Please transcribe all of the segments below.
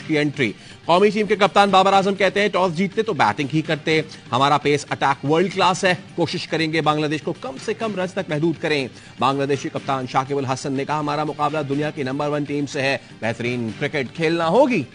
की एंट्री। कौमी टीम के कप्तान बाबर आजम कहते हैं टॉस जीतते तो बैटिंग ही करते, हमारा पेस अटैक वर्ल्ड क्लास है, कोशिश करेंगे बांग्लादेश को कम से कम रन तक महदूद करें। बांग्लादेशी कप्तान शाकिब अल हसन ने कहा हमारा मुकाबला दुनिया की नंबर 1 टीम से है, बेहतरीन क्रिकेट खेलना होगी।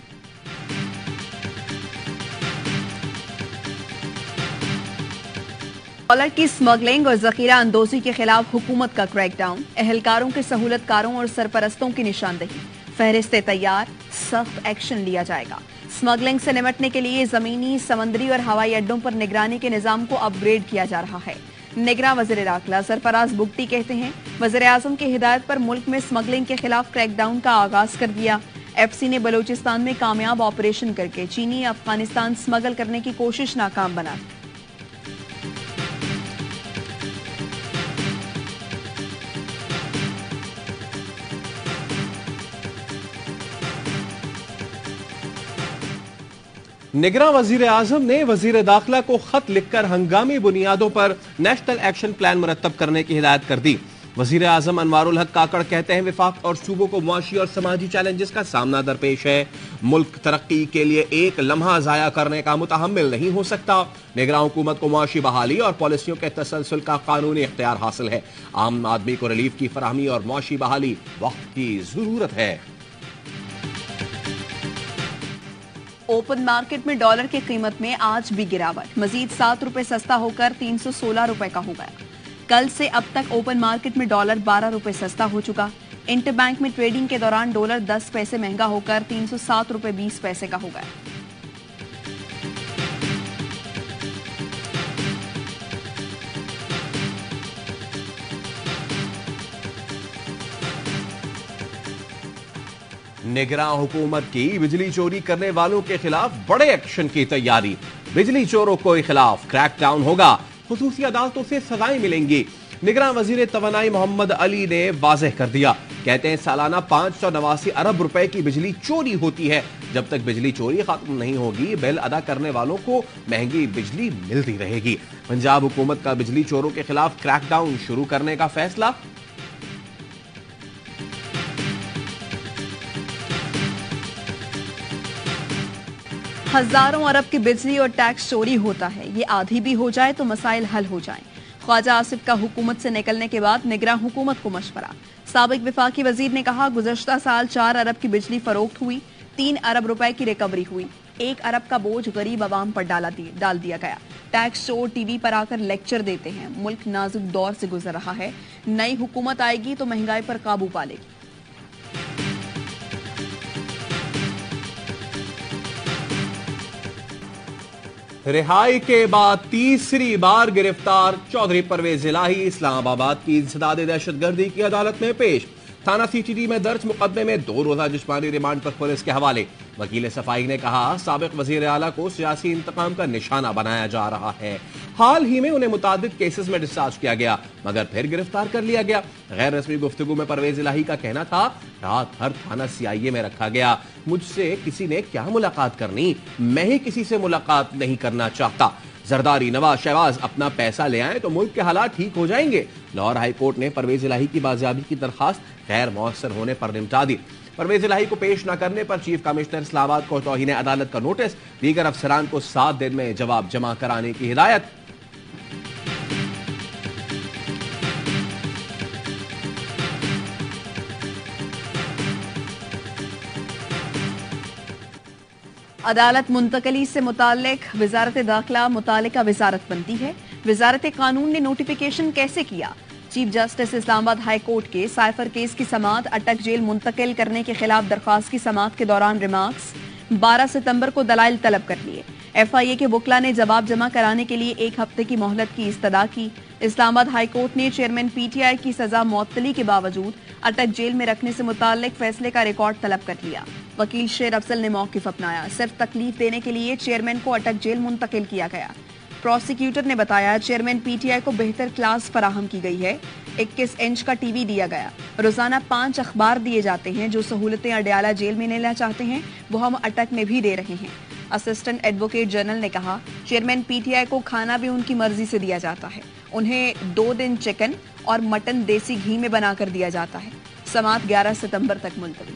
डॉलर की स्मगलिंग और जखीरा अंदोजी के खिलाफ हुकूमत का क्रैकडाउन, एहलकारों के सहूलतकारों और सरपरस्तों की निशानदेही, फहरिस्तें तैयार, सख्त एक्शन लिया जाएगा। स्मगलिंग से निपटने के लिए जमीनी, समंदरी और हवाई अड्डों पर निगरानी के निजाम को अपग्रेड किया जा रहा है। निगरान वज़ीर दाखिला सरफराज बुगटी कहते हैं वज़ीर आज़म की हिदायत पर मुल्क में स्मगलिंग के खिलाफ क्रैकडाउन का आगाज कर दिया। एफसी ने बलूचिस्तान में कामयाब ऑपरेशन करके चीनी अफगानिस्तान स्मगल करने की कोशिश नाकाम बना। निगरान वजीर आजम ने वजीर दाखिला को खत लिखकर हंगामी बुनियादों पर नेशनल एक्शन प्लान मुरतब करने की हिदायत कर दी। वजीर आजम अनवारुल हक काकड़ कहते हैं विफाक और सूबों को मुआशी और समाजी चैलेंजेस का सामना दरपेश है, मुल्क तरक्की के लिए एक लम्हा जाया करने का मुतहम्मिल नहीं हो सकता। निगरान हुकूमत को मुआशी बहाली और पॉलिसियों के तसलसल का कानूनी इख्तियार हासिल है, आम आदमी को रिलीफ की फराहमी और मुआशी बहाली वक्त की जरूरत है। ओपन मार्केट में डॉलर की कीमत में आज भी गिरावट, मजीद 7 रुपए सस्ता होकर 316 रुपए का हो गया। कल से अब तक ओपन मार्केट में डॉलर 12 रुपए सस्ता हो चुका। इंटरबैंक में ट्रेडिंग के दौरान डॉलर 10 पैसे महंगा होकर 307 रुपए 20 पैसे का हो गया। निगरान हुकूमत की बिजली चोरी करने वालों के खिलाफ बड़े एक्शन की तैयारी, बिजली चोरों के खिलाफ क्रैकडाउन होगा, खुसूसी अदालतों से सजाएं मिलेंगी। निगरान वजीर तवानाई मोहम्मद अली ने वाज़ेह कर दिया, कहते हैं सालाना 589 अरब रुपए की बिजली चोरी होती है। जब तक बिजली चोरी खत्म नहीं होगी बिल अदा करने वालों को महंगी बिजली मिलती रहेगी। पंजाब हुकूमत का बिजली चोरों के खिलाफ क्रैकडाउन शुरू करने का फैसला। हजारों अरब की बिजली और टैक्स चोरी होता है, ये आधी भी हो जाए तो मसाइल हल हो जाएं। ख्वाजा आसिफ का हुकूमत से निकलने के बाद निगरान हुकूमत को मशवरा। साबिक विफाकी वजीर ने कहा गुज़श्ता साल 4 अरब की बिजली फरोख्त हुई, 3 अरब रुपए की रिकवरी हुई, 1 अरब का बोझ गरीब आवाम पर डाल दिया गया। टैक्स चोर टीवी पर आकर लेक्चर देते हैं, मुल्क नाजुक दौर से गुजर रहा है, नई हुकूमत आएगी तो महंगाई पर काबू पा लेगी। रिहाई के बाद तीसरी बार गिरफ्तार चौधरी परवेज इलाही इस्लामाबाद की इंसदाद दहशतगर्दी की अदालत में पेश। थाना सीटीडी में दर्ज मुकदमे में 2 रोजा जिस्मानी रिमांड पर पुलिस के हवाले। वकील सफाई ने कहा साबिक वजीर आला को सियासी इंतकाम का निशाना बनाया जा रहा है। हाल ही में उन्हें मुतादिद केसेस में डिस्चार्ज किया गया मगर फिर गिरफ्तार कर लिया गया। गैर रस्मी गुफ्तगू में परवेज इलाही का कहना था रात भर थाना सीआईए में रखा गया, मुझसे किसी ने क्या मुलाकात करनी, मैं ही किसी से मुलाकात नहीं करना चाहता। जरदारी नवाज शहबाज अपना पैसा ले आए तो मुल्क के हालात ठीक हो जाएंगे। लाहौर हाई कोर्ट ने परवेज इलाही की बाजियाबी की दरखास्त गैर मौसर होने पर निपटा दी। परवेज इलाही को पेश न करने पर चीफ कमिश्नर इस्लामाबाद को तौहीन अदालत का नोटिस, दीगर अफसरान को 7 दिन में जवाब जमा कराने की हिदायत। अदालत मुंतकली से मुताल्लिक वजारत दाखिला मुतालिका वजारत बनती है। वजारत कानून ने नोटिफिकेशन कैसे किया? Chief justice Islamabad high court के साइफर केस की समाअत अटक जेल मुंतकिल करने के खिलाफ दरख्वास्त की समाअत के दौरान रिमार्क्स। 12 सितंबर को दलाइल तलब कर लिए। FIA के वकला ने जवाब जमा कराने के लिए 1 हफ्ते की मोहलत की इस्तदा की। इस्लामाबाद हाई कोर्ट ने चेयरमैन PTI की सजा मुअत्तली के बावजूद अटक जेल में रखने से मुताल्लिक फैसले का रिकॉर्ड तलब कर लिया। वकील शेर अफजल ने मौकिफ अपनाया, सिर्फ तकलीफ देने के लिए चेयरमैन को अटक जेल मुंतकिल किया गया। प्रोसिक्यूटर ने बताया चेयरमैन PTI को बेहतर क्लास फराहम की गई है। 21 इंच का टीवी दिया गया। रोजाना 5 अखबार दिए जाते हैं। जो सहूलतें अडयाला जेल में लेना चाहते हैं वो हम अटक में भी दे रहे हैं। असिस्टेंट एडवोकेट जनरल ने कहा चेयरमैन PTI को खाना भी उनकी मर्जी से दिया जाता है। उन्हें 2 दिन चिकन और मटन देसी घी में बनाकर दिया जाता है। समाअत 11 सितंबर तक मुलतवी।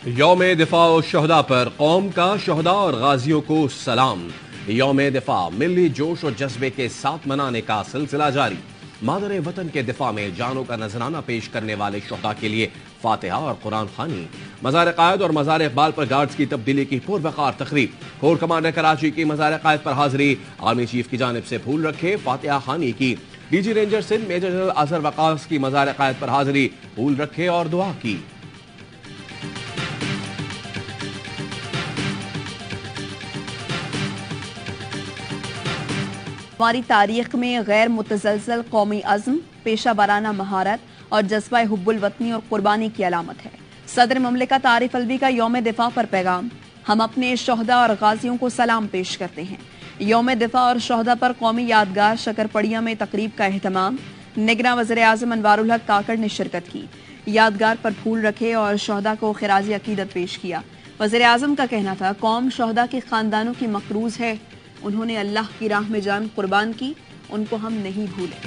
यौम दिफा शहदा पर कौम का शहदा और गाजियों को सलाम। यौम दिफा मिली जोश और जज्बे के साथ मनाने का सिलसिला जारी। मादर वतन के दिफा में जानों का नजराना पेश करने वाले शहदा के लिए फातिहा और कुरान खानी। मजार कायद और मजार इकबाल पर गार्ड्स की तब्दीली की पुरवकार तकरीब। कोर कमांडर कराची की मजार कायद पर हाजिरी। आर्मी चीफ की जानिब से फूल रखे फातिहा खानी की। DG ranger Sindh major general Azhar Waqas की मजार कायद पर हाजिरी, फूल रखे और दुआ की। हमारी तारीख में गैर मुतसलसल कौमी अज़्म, पेशा वराना महारत और जज्बा हुब्बुल वतनी और कुर्बानी की अलामत है। सदर ममलिकत आरिफ अलवी का यौम दिफा पर पैगाम। हम अपने शहदा और गाजियों को सलाम पेश करते हैं। यौम दिफा और शहदा पर कौमी यादगार शकरपड़िया में तकरीब का एहतमाम। निगरान वज़ीर आज़म अनवारुल हक काकड़ ने शिरकत की। यादगार पर फूल रखे और शहदा को खिराजी अकीदत पेश किया। वज़ीर आज़म का कहना था, कौम शहदा के खानदानों की मकरूज है। उन्होंने अल्लाह की राह में जान कुर्बान की, उनको हम नहीं भूले।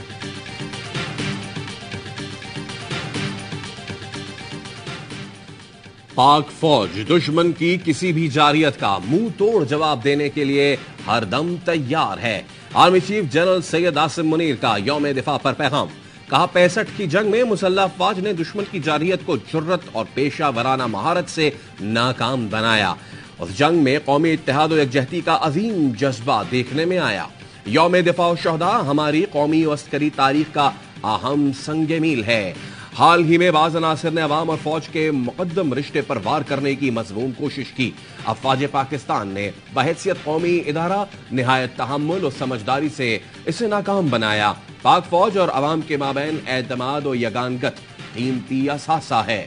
पाक फौज दुश्मन की किसी भी जारियत का मुंह तोड़ जवाब देने के लिए हरदम तैयार है। Army chief general Syed Asim Munir का यौम दिफा पर पैगाम। कहा, 65 की जंग में मुसल्लह अफवाज ने दुश्मन की जारियत को जुर्रत और पेशा वराना महारत से नाकाम बनाया। उस जंग में कौमी इत्तेहाद और यकजहती का अजीम जज्बा देखने में आया। यौम दिफा शहदा हमारी कौमी और अस्करी तारीख का अहम संग मील है। हाल ही में बाज़ अनासिर ने अवाम और फौज के मुकद्दम रिश्ते पर वार करने की मजमून कोशिश की। अफवाज पाकिस्तान ने बहैसियत कौमी इदारा निहायत तहम्मुल और समझदारी से इसे नाकाम बनाया। पाक फौज और अवाम के माबैन एतमाद और यगानगत कीमती असासा है।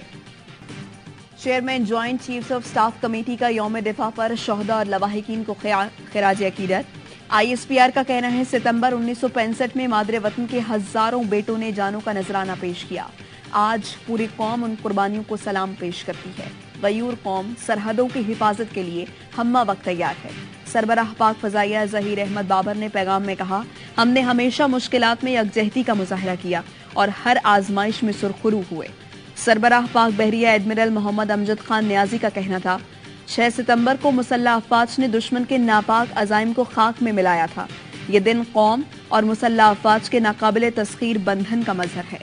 Chairman joint chiefs of staff committee का यौम दिफा पर शहदा और लवाहिकीन को खिराज अकीदत। ISPR का कहना है, सितंबर 1965 में मादरे वतन के हजारों बेटों ने जानों का नजराना पेश किया। आज पूरी कौम उन कुर्बानियों को सलाम पेश करती है। गयूर कौम सरहदों की हिफाजत के लिए हम्मा वक्त तैयार है। सरबराह पाक फजाइया ज़हीर अहमद बाबर ने पैगाम में कहा, हमने हमेशा मुश्किलात में यकजहती का मुजाहरा किया और हर आजमाइश में सुरखरू हुए। सरबराह पाक बहरिया एडमिरल मोहम्मद अमजद खान न्याजी का कहना था, 6 सितंबर को मुसल्लह अफवाज ने दुश्मन के नापाक अजाइम को खाक में मिलाया था। ये दिन कौम और मुसल्लह अफवाज के नाकाबिले तस्खीर बंधन का मजहर है।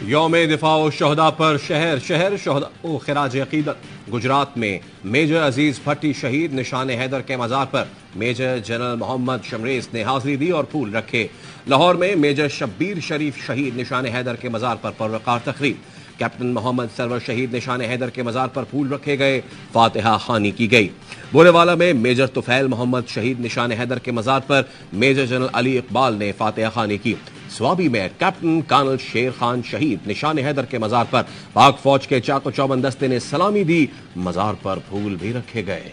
यौम दिफा शहदा पर शहर शहर शहदा ओ खिराज अकीदत। गुजरात में मेजर अजीज भट्टी शहीद निशान हैदर के मजार पर मेजर जनरल मोहम्मद शमरेज ने हाजिरी दी और फूल रखे। लाहौर में मेजर शब्बीर शरीफ शहीद निशान हैदर के मजार पर पुरवकार तकरीब। कैप्टन मोहम्मद सरवर शहीद निशान हैदर के मजार पर फूल रखे गए, फातिहा खानी की गई। बोरेवाला में मेजर तुफैल मोहम्मद शहीद निशान हैदर के मजार पर मेजर जनरल अली इकबाल ने फातिहा खानी की। स्वाबी में कैप्टन कर्नल शेर खान शहीद निशान हैदर के मजार पर पाक फौज के चाको चौबंद दस्ते ने सलामी दी, मजार पर फूल भी रखे गए।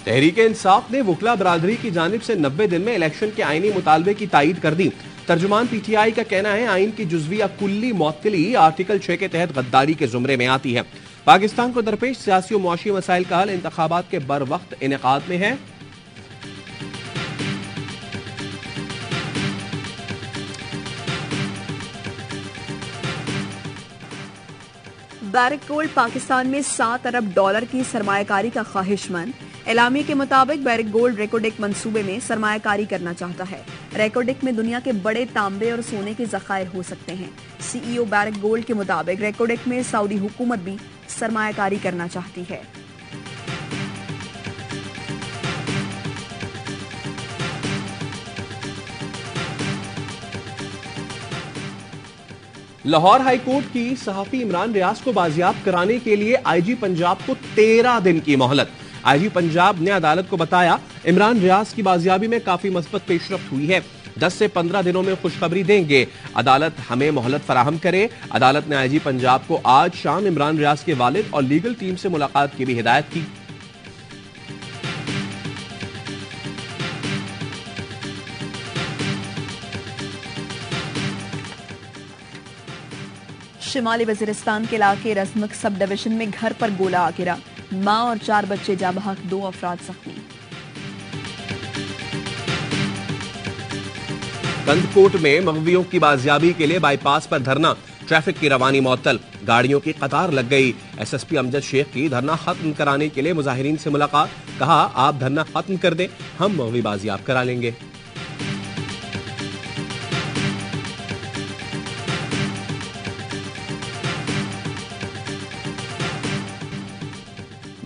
तहरीक इंसाफ ने वकला बरादरी की जानिब से 90 दिन में इलेक्शन के आईनी मुतालबे की तायीद कर दी। तर्जुमान PTI का कहना है, आइन की जुज़वी या कुल्ली मौतली आर्टिकल 6 के तहत गद्दारी के जुमरे में आती है। पाकिस्तान को दरपेश सियासी और मुआशी मसाइल का हल इंतखाबात के बर वक्त इनेकाद में है। बैरिक गोल्ड पाकिस्तान में $7 अरब की सरमायाकारी का ख्वाहिशमंद। एलामी के मुताबिक बैरिक गोल्ड रेकोडिक मंसूबे में सरमायाकारी करना चाहता है। रेकोडिक में दुनिया के बड़े तांबे और सोने के जखायर हो सकते हैं। CEO बैरिक गोल्ड के मुताबिक रेकोडिक में सऊदी हुकूमत भी सरमायाकारी करना चाहती है। लाहौर हाईकोर्ट की सहाफी इमरान रियाज को बाजियाब कराने के लिए IG पंजाब को 13 दिन की मोहलत। IG पंजाब ने अदालत को बताया, इमरान रियाज की बाजियाबी में काफी मस्बत पेशरफ्त हुई है। 10 से 15 दिनों में खुशखबरी देंगे। अदालत हमें मोहलत फराहम करे। अदालत ने IG पंजाब को आज शाम इमरान रियाज के वालिद और लीगल टीम से मुलाकात की भी हिदायत की। शिमाली वजीरिस्तान के इलाके रजमक सब डिवीजन में घर पर गोला गिरा, मां और 4 बच्चे जाँ बहक, 2 अफराद जख्मी। कंदकोट में मगवियों की बाजियाबी के लिए बाईपास पर धरना, ट्रैफिक की रवानी मअतल, गाड़ियों की कतार लग गई। एसएसपी अमजद शेख की धरना खत्म कराने के लिए मुजाहिरीन से मुलाकात, कहा आप धरना खत्म कर दें, हम मगवी बाजियाब करा लेंगे।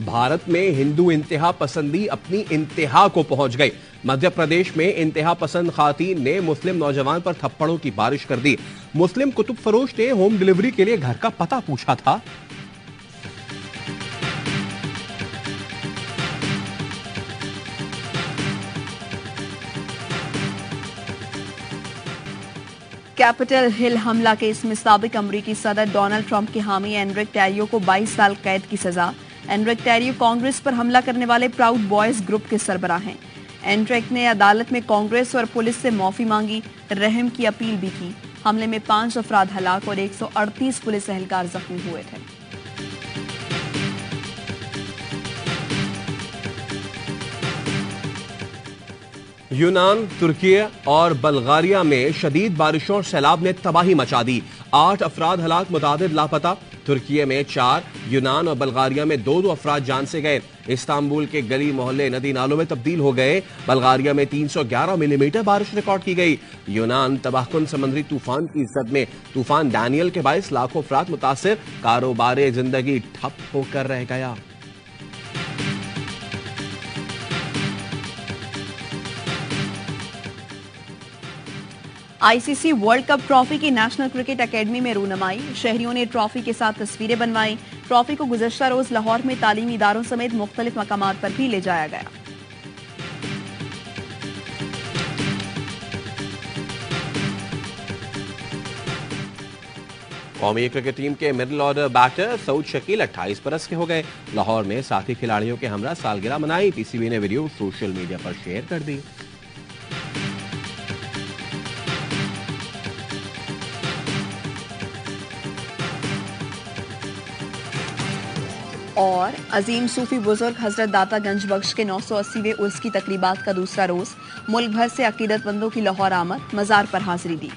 भारत में हिंदू इंतहा पसंदी अपनी इंतहा को पहुंच गई। मध्य प्रदेश में इंतहा पसंद खातीन ने मुस्लिम नौजवान पर थप्पड़ों की बारिश कर दी। मुस्लिम कुतुब फरोश ने होम डिलीवरी के लिए घर का पता पूछा था। कैपिटल हिल हमला केस में साबिक अमरीकी सदर डोनाल्ड ट्रंप के हामी एनरिक टैरियो को 22 साल कैद की सजा। एनरिक टैरियो कांग्रेस पर हमला करने वाले प्राउड बॉयज ग्रुप के सरबराह हैं। एनरिक ने अदालत में कांग्रेस और पुलिस से माफी मांगी, रहम की अपील भी की। हमले में 5 अफराद हलाक और 138 पुलिस एहलकार जख्मी हुए थे। यूनान, तुर्की और बल्गारिया में शदीद बारिशों और सैलाब ने तबाही मचा दी। 8 अफराद हलाक, मुतादिद लापता। तुर्की में 4, यूनान और बल्गारिया में 2 अफराद जान से गए। इस्तांबुल के गली मोहल्ले नदी नालों में तब्दील हो गए। बल्गारिया में 311 मिलीमीटर बारिश रिकॉर्ड की गई। यूनान तबाहकुन समुद्री तूफान की जद में तूफान डैनियल के बायस लाखों अफराद मुतासिर, कारोबार जिंदगी ठप होकर रह गया। आईसीसी वर्ल्ड कप ट्रॉफी की नेशनल क्रिकेट एकेडमी में रूनमाई, शहरियों ने ट्रॉफी के साथ तस्वीरें बनवाई। ट्रॉफी को गुज़श्ता रोज लाहौर में तालीमी इदारों समेत मुख्तलिफ मकामात पर भी ले जाया गया। कौमी क्रिकेट टीम के middle order batter Saud Shakeel 28 बरस के हो गए। लाहौर में साथी खिलाड़ियों के हमरा सालगिरह मनाई। पीसीबी ने वीडियो सोशल मीडिया पर शेयर कर दी। और अजीम सूफी बुजुर्ग हजरत दाता गंज बख्श के 980वें उर्स की तकरीबात का दूसरा रोज, मुल्क भर से अकीदतमंदों की लाहौर आमद, मजार पर हाजिरी दी।